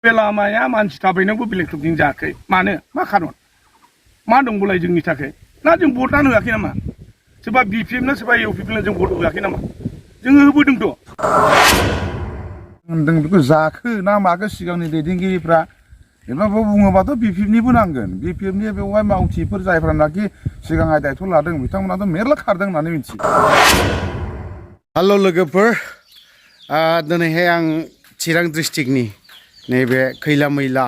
बे लामाया मानसि थाबायनांगौ बेलेग टपिं जायाखै मानो मा खारन मा दंबोलाय जोंनि थाखाय ना जों भटानो होआखै नामा सोरबा बिपिएफनो सोरबा इउपिपिएलनो जों भट होआखै नामा जोङो होबोदोंथ' होनदों बेखौ जाखो ना माखो सिगांनि दैदेनगिरिफ्रा एबा बुङोबाथ' बिपिएफनिबो नांगोन बिपिएफनि बेवहाय मावथिफोर जायफ्रानाखि सिगांहाय दायथ' लादों बिथांमोनाथ' मेरला खारदों होननानै मिथियो। हेल' लोगोफोर दिनैहाय आं चिरां डिस्ट्रिक्टनि नैबे खैला मैला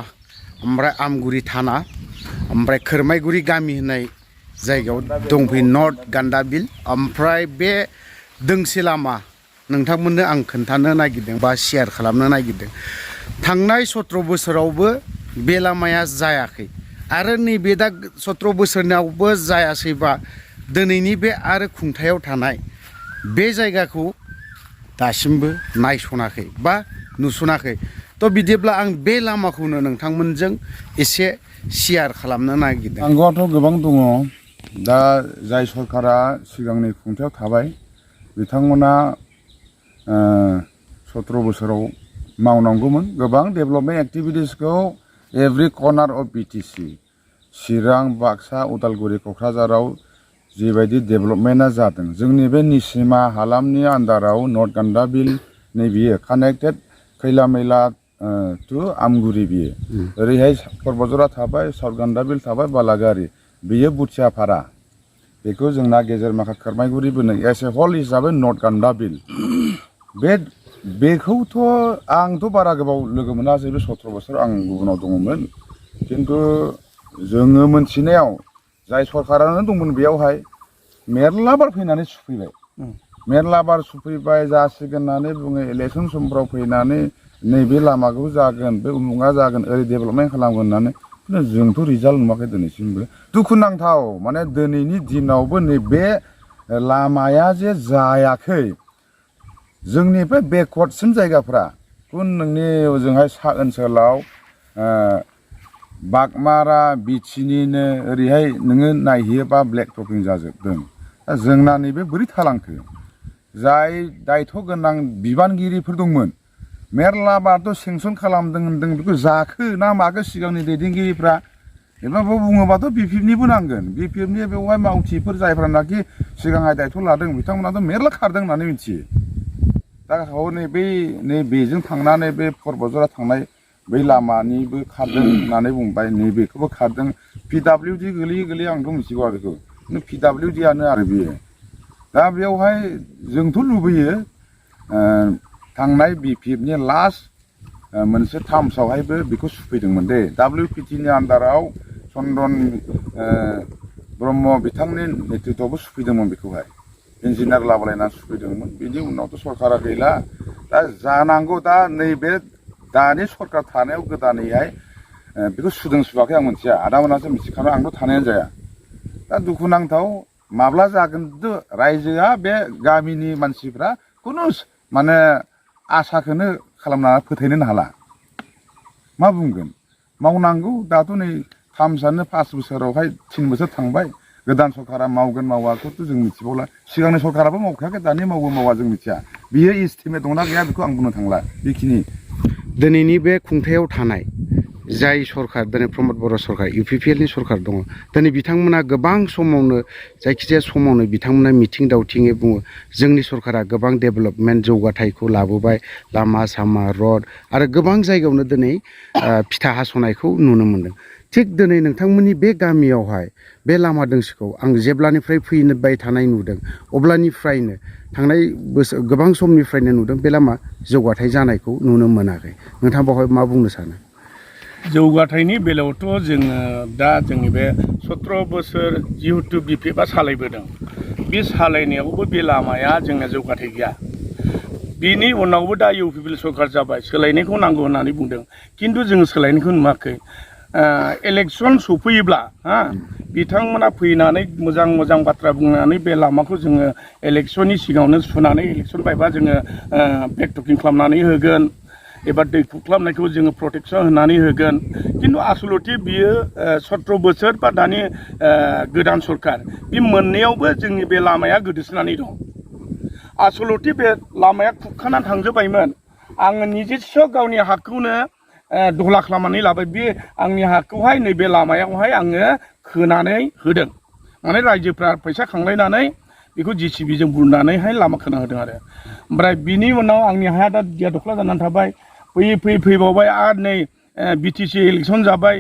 ओमफ्राय आमगुरि थाना ओमफ्राय खोरमाइगुरि गामि होननाय जायगायाव दंफैयो नर्थ गान्दाबिल ओमफ्राय बे दोंसे लामा नोंथांमोननो आं खोन्थानो नागिरदों बा शेयार खालामनो नागिरदों थांनाय 17 बोसोरावबो बे लामाया जायाखै आरो नैबे दा 17 बोसोरनावबो जायासैबा दिनैनि बे आरो खुंथायाव थानाय बे जायगाखौ दासिमबो नायसनाखै बा नुसनाखै थ' बिदिब्ला आं बे लामाखौनो नोंथांमोनजों एसे शेयार खालामनो नागिरदों। नांगौआथ' गोबां दङ दा जाय सरकारा सिगांनि खुंथायाव थाबाय बिथांमोना 17 बोसोराव मावनांगौमोन गोबां डेभेलपमेन्ट एक्टिभिटिसखौ every corner of BTC Chirang Baksa Udalguri क'क्राझाराव जिबायदि डेभेलपमेन्टआ जादों जोंनि बे निसिमा हालामनि आन्दाराव नर्थ गान्दाबिल नैबियो कानेक्टेड खैला मैला टु आमगुरि बियो ओरैहाय करबजरा थाबाय साउथ गान्दाबिल थाबाय बालागारि बियो बुथियापारा बेखौ जोंना गेजेर माखा खोरमाइगुरि बोनो एस ए हल हिसाबै नर्थ गान्दाबिल बेखौथ' आंथ' बारा गोबाव लोगो मोनासै बे 17 बोसोर आं गुबुनाव दङमोन खिन्थु जोङो मोनथिनायाव जाय सरकारानो दंमोन बेयावहाय मेरला बार फैनानै सुफैबाय मेरला बार सुफैबाय जासिगोन होननानै बुङो इलेक्सन समफ्राव फैनानै नैबे लामाखौ जागोन बे उमुगा जागोन ओरै डेभेलपमेन्ट खालामगोन होननानै खिन्थु जोंथ' रिजाल्ट नुवाखै दिनैसिमबो दुखुनांथाव माने दिनैनि दिनावबो नैबे लामाया जे जायाखै जोंनि बे बेकवार्डसिम जायगाफ्रा गुबुन नोंनि ओजोंहाय सा ओनसोलाव बागमारा बिथिनिनो ओरैहाय नोङो नायहैयोबा ब्लेक टपिं जाजोबदों दा जोंना नैबे बोरै थालांखो जाय दायथ' गोनां बिबानगिरिफोर दंमोन मेरला बारथ' सेंसन खालामदों होनदों बेखौ जाखो ना माखो सिगांनि दैदेनगिरिफ्रा एबा बुङोबाथ' बिपिएफनिबो नांगोन बिपिएफनि बेवहाय मावथिफोर जायफ्रानाखि सिगांहाय दायथ' लादों बिथांमोनाथ' मेरला खारदों होननानै मिथियो दा नैबेजों थांनानै बे करबजरा थांनाय बै लामानिबो खारदों होननानै बुंबाय नैबेखौबो खारदों पिडाब्लिउडि गोलैयो आंथ' मिथिगौ बेखौ पिडाब्लिउडियानो आरो बेयो दा बेवहाय जोंथ' लुबैयो थांनाय बिपिएफनि लास्ट मोनसे टार्म्सआवहायबो बेखौ सुफैदोंमोन दे WPTनि आन्दाराव चन्दन ब्रह्म बिथांनि नेतृत्वआवबो सुफैदोंमोन बेखौहाय इन्जिनियार लाबोलायनानै सुफैदोंमोन बिनि उनावथ' सरकारा गैला दा जानांगौ दा नैबे दानि सरकार थानायाव गोदानैहाय बेखौ सुदों सुवाखै आं मिथिया आदामोनासो मिथिखानो आंथ' थानायानो जाया दा दुखुनांथाव माब्ला जागोन रायजोआ बे गामिनि मानसिफ्रा खुनु माने आसाखौनो खालामनानै फोथायनोनो हाला मा बुंगोन मावनांगौ दाथ' नै थामसानो 5 बोसोरावहाय 3 बोसोर थांबाय गोदान सरकारा मावगोन मावाखौथ' जों मिथिबावला सिगांनि सरकाराबो मावखायाखै दानि मावा जों मिथिया बियो इस्टिमेट दंना गैया बेखौ आं बुंनो थांला बेखिनि दिनैनि बे खुंथायाव थानाय जाय सरकार दिनै प्रमद बर' सरकार इउपिपिएलनि सरकार दङ दिनै बिथांमोना गोबां समावनो जायखिजाया समावनो बिथांमोना मिथिं दावथिङै बुङो जोंनि सरकारा गोबां डेभेलपमेन्ट जौगाथायखौ लाबोबाय लामा सामा रड आरो गोबां जायगायावनो दिनै फिथा हास'नायखौ नुनो मोन्दों थिग दिनै नोंथांमोननि बे गामियावहाय बे लामा दोंसेखौ आं जेब्लानिफ्राय फैबाय थानाय नुदों अब्लानिफ्रायनो थांनाय बोसोर गोबां समनिफ्रायनो नुदों बे लामा जौगाथाय जानायखौ नुनो मोनाखै नोंथाङा बेवहाय मा बुंनो सानो जौगाथायनि बेलायावथ' जोङो दा जोंनि बे 17 बोसोर जिहेतु बिपिएफआ सालायबोदों बे सालायनायावबो बे लामाया जोंना जौगाथाय गैया बिनि उनावबो दा इउपिपिएल सरकार जाबाय सोलायनायखौ नांगौ होननानै बुंदों खिन्थु जों सोलायनायखौ नुवाखै इलेक्सन सफैयोब्ला बिथांमोना फैनानै मोजां बाथ्रा बुंनानै बे लामाखौ जोङो इलेक्सननि सिगाङावनो सुनानै इलेक्सन बायबा जोङो ब्लेक टकिं खालामनानै होगोन एबा दै खुख्लाबनायखौ जोङो प्रटेक्सन होनानै होगोन खिन्थु आसलथे बियो 17 बोसोर बा दानि गोदान सरकार बे मोननैयावबो जोंनि बे लामाया गोदोसोनानै दं आसलथे बे लामाया खुरखानानै थांजोब्बायमोन आङो निजेस्स' गावनि हाखौनो दहला खालामनानै लाबाय बे आंनि हाखौहाय नैबे लामायावहाय आङो खोनानै होदों माने रायजोफ्रा फैसा खांलायनानै बेखौ JCBजों बुरनानैहाय लामा खोना होदों आरो ओमफ्राय बिनि उनाव आंनि हाया दा दिया दख्ला जानानै थाबाय फैयै फैबावबाय आरो नै BTC इलेक्सन जाबाय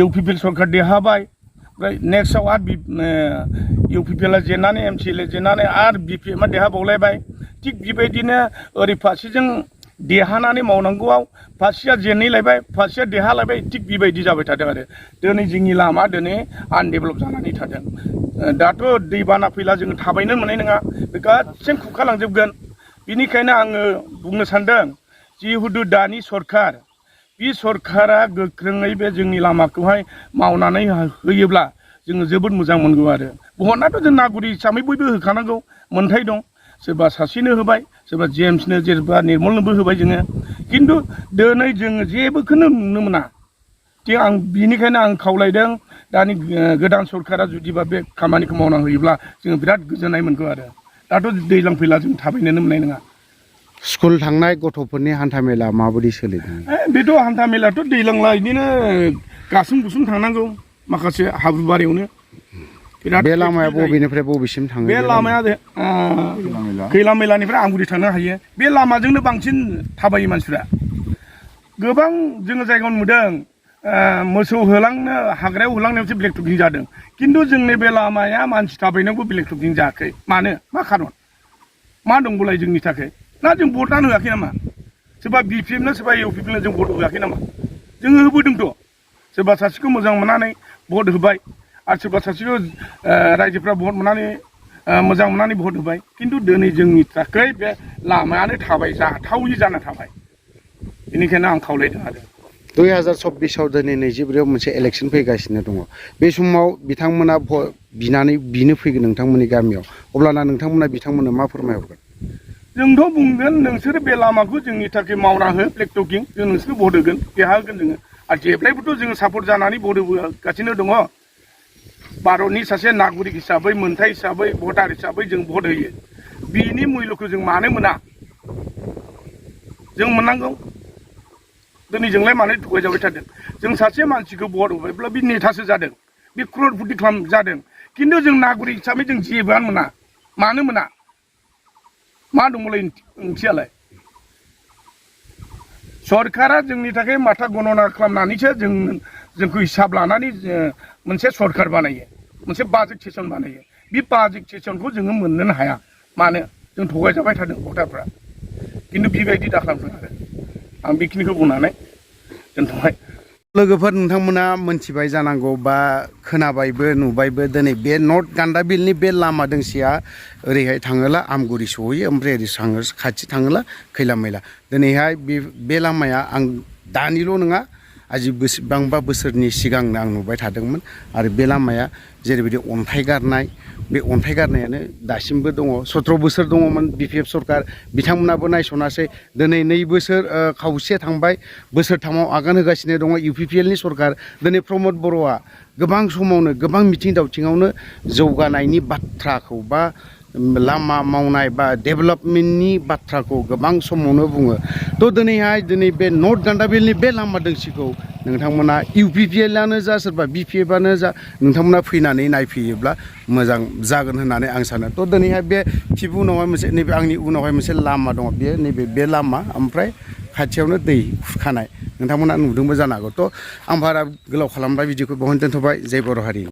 UPPL सरकार देरहाबाय ओमफ्राय नेक्स्टआव आरो UPPLआ जेननानै MCLA जेननानै आरो BPMआ देरहाबावलायबाय थिग बेबायदिनो ओरै फारसेजों देरहानानै मावनांगौआव फारसेया जेनहैलायबाय फारसेया देरहालायबाय थिग बेबायदि जाबाय थादों आरो दिनै जोंनि लामा दिनै आनडेभेलप जानानै थादों दाथ' दैबाना फैला जोङो थाबायनो मोननाय नङा बे गासैबो खुरखालांजोबगोन बेनिखायनो आङो बुंनो सानदों जिहेतु दानि सरकार बे सरकारा गोख्रोङै बे जोंनि लामाखौहाय मावनानै होयोब्ला जोङो जोबोद मोजां मोनगौ आरो बहनाथ' जों नागरिक हिसाबै बयबो होखानांगौ मोन्थाय दं सोरबा सासेनो होबाय सोरबा जेम्सनो सोरबा निर्मलनोबो होबाय जोङो खिन्थु दिनै जोङो जेबोखौनो नुनो मोना थिग आं बिनिखायनो आं खावलायदों दानि गोदान सरकारा जुदिबा बे खामानिखौ मावना होयोब्ला जोङो बिराद गोजोननाय मोनगौ आरो दाथ' दैज्लां फैला जों थाबायनोनो मोननाय नङा स्कुल थांनाय गथ'फोरनि हान्थामेला माबायदि सोलिदों बेथ' हान्थामेलाथ' दैज्लांला बिदिनो गासोम गुसुम थांनांगौ माखासे हाब्रुबारियावनो बे लामाया बबेनिफ्राय बबेसिम थाङो बे लामाया खैला मैलानिफ्राय आमगुरि थांनो हायो बे लामाजोंनो बांसिन थाबायो मानसिफ्रा गोबां जोङो जायगायाव नुदों मोसौ होलांनो हाग्रायाव होलांनायावसो ब्लेक टपिं जादों खिन्थु जोंनि बे लामाया मानसि थाबायनायावबो ब्लेक टपिं जायाखै मानो मा खारन मा दंबोलाय जोंनि थाखाय ना जों भटआनो होआखै नामा सोरबा BPMनो सोरबा UPPनो जों भट होआखै नामा जोङो होबोदोंथ' सोरबा सासेखौ मोजां मोननानै भट होबाय आरो सोरबा सासेखौ रायजोफ्रा भट मोननानै मोजां मोननानै भट होबाय खिन्थु दिनै जोंनि थाखाय बे लामायानो थाबाय जाथावै जाना थाबाय बेनिखायनो आं खावलायदों आरो 2024आव दिनै 24आव मोनसे इलेक्सन फैगासिनो दङ बे समाव बिथांमोना बिनो फैगोन नोंथांमोननि गामियाव अब्लाना नोंथांमोना बिथांमोननो मा फोरमायहरगोन जोंथ' बुंगोन नोंसोर बे लामाखौ जोंनि थाखाय मावना हो ब्लेक टकिं जों नोंसोर भट होगोन देरहागोन जोङो आरो जेब्लायबोथ' जोङो सापर्ट जानानै भट होगासिनो दङ भारतनि सासे नागरिक हिसाबै मोन्थाय हिसाबै भटार हिसाबै जों भट होयो बिनि मुल्यखौ जों मानो मोना जों मोननांगौ दिनै जोंलाय मानो थगायजाबाय थादों जों सासे मानसिखौ भट होबायब्ला बे नेतासो जादों बे क्ररपति खालाम जादों खिन्थु जों नागरिक हिसाबै जों जेबोआनो मोना मानो मोना मा दंमोनलाय ओंथियालाय सरकारा जोंनि थाखाय माथा गणना खालामनानैसो जोंखौ हिसाब लानानै मोनसे सरकार बानायो मोनसे बाजेट सेसन बानायो बे बाजेट सेसनखौ जोङो मोननोनो हाया मानो जों थगायजाबाय थादों भटारफ्रा खिन्थु बेबायदि दाखालामदों आरो आं बेखिनिखौ बुंनानै दोनथ'बाय लोगोफोर नोंथांमोना मोनथिबाय जानांगौ बा खोनाबायबो नुबायबो दिनै बे नर्थ गान्दाबिलनि बे लामा दोंसेया ओरैहाय थाङोला आमगुरि सहैयो ओमफ्राय ओरै थाङो खाथि थाङोला खैला मैला दिनैहाय बे लामाया आं दानिल' नङा आजि बेसेबांबा बोसोरनि सिगांनो आं नुबाय थादोंमोन आरो बे लामाया जेरैबायदि अन्थाइ गारनाय बे अन्थाइ गारनायानो दासिमबो दङ 17 बोसोर दङमोन BPF सरकार बिथांमोनाबो नायसनासै दिनै 2 बोसोर खावसे थांबाय बोसोरथामाव आगान होगासिनो दङ UPPLनि सरकार दिनै प्रमद बर'आ गोबां समावनो गोबां मिथिं दावथिङावनो जौगानायनि बाथ्राखौ बा लामा मावनाय बा डेभेलपमेन्टनि बाथ्राखौ गोबां समावनो बुङो थ' दिनै बे नर्थ गान्दाबिलनि बे लामा दोंसेखौ नोंथांमोना UPPLआनो जा सोरबा BPFआनो जा नोंथांमोना फैनानै नायफैयोब्ला मोजां जागोन होननानै आं सानो थ' दिनैहाय बे थिबु उनावहाय मोनसे नैबे आंनि उनावहाय मोनसे लामा दङ बेयो नैबे बे लामा ओमफ्राय खाथियावनो दै खुरखानाय नोंथांमोना नुदोंबो जानो हागौ थ' आं बारा गोलाव खालामबाय भिडिअखौ बेवहायनो दोनथ'बाय जय बर' हारि